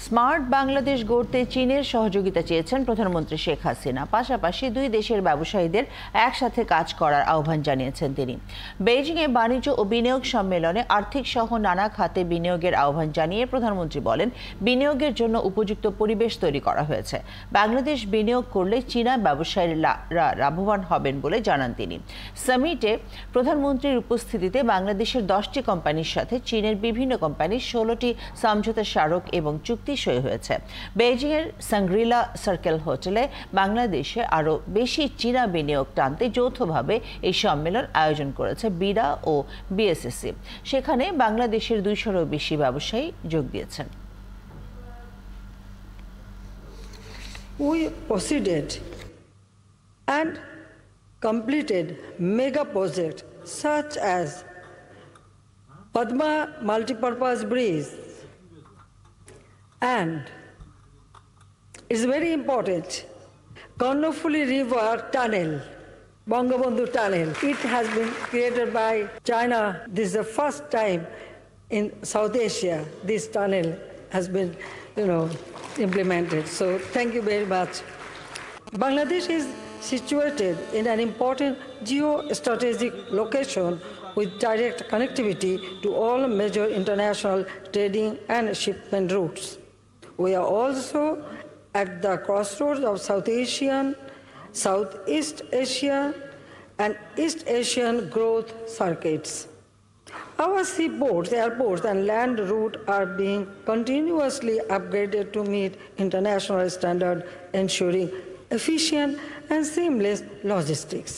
Smart Bangladesh গড়তে চীনের সহযোগিতা চেয়েছেন প্রধানমন্ত্রী শেখ হাসিনা। পাশাপাশি দুই দেশের ব্যবসায়ীদের একসাথে কাজ করার আহ্বান জানিয়েছেন তিনি। বেইজিংয়ে বাণিজ্য ও বিনিয়োগ সম্মেলনে আর্থিক সহ নানা খাতে বিনিয়োগের আহ্বান জানিয়ে প্রধানমন্ত্রী বলেন, বিনিয়োগের জন্য উপযুক্ত পরিবেশ তৈরি করা হয়েছে। বাংলাদেশ বিনিয়োগ করলে চীনা ব্যবসায়ীরা লাভবান হবেন বলে জানান তিনি। সামিটে প্রধানমন্ত্রীর উপস্থিতিতে বাংলাদেশের 10টি কোম্পানির সাথে চীনের বিভিন্ন কোম্পানির 16টি সমঝোতা স্মারক এবং চুক্তি সই হয়েছে। বেইজিংয়ের সাংগ্রিলা সার্কেল হোটেলে বাংলাদেশে আরও বেশি চীনা বিনিয়োগ টানতে যৌথভাবে এই সম্মেলন আয়োজন করেছে বিডা ও বিএসএসসি। সেখানে বাংলাদেশের 200-এরও বেশি ব্যবসায়ী যোগ দিয়েছেন। We proceeded and completed mega projects such as Padma Multipurpose Bridge, and it's very important, Karnofuli River Tunnel, Bangabandhu Tunnel. It has been created by China. This is the first time in South Asia this tunnel has been, implemented. So thank you very much. Bangladesh is situated in an important geostrategic location with direct connectivity to all major international trading and shipment routes. We are also at the crossroads of South Asian, Southeast Asia, and East Asian growth circuits. Our seaports, airports, and land routes are being continuously upgraded to meet international standards, ensuring efficient and seamless logistics.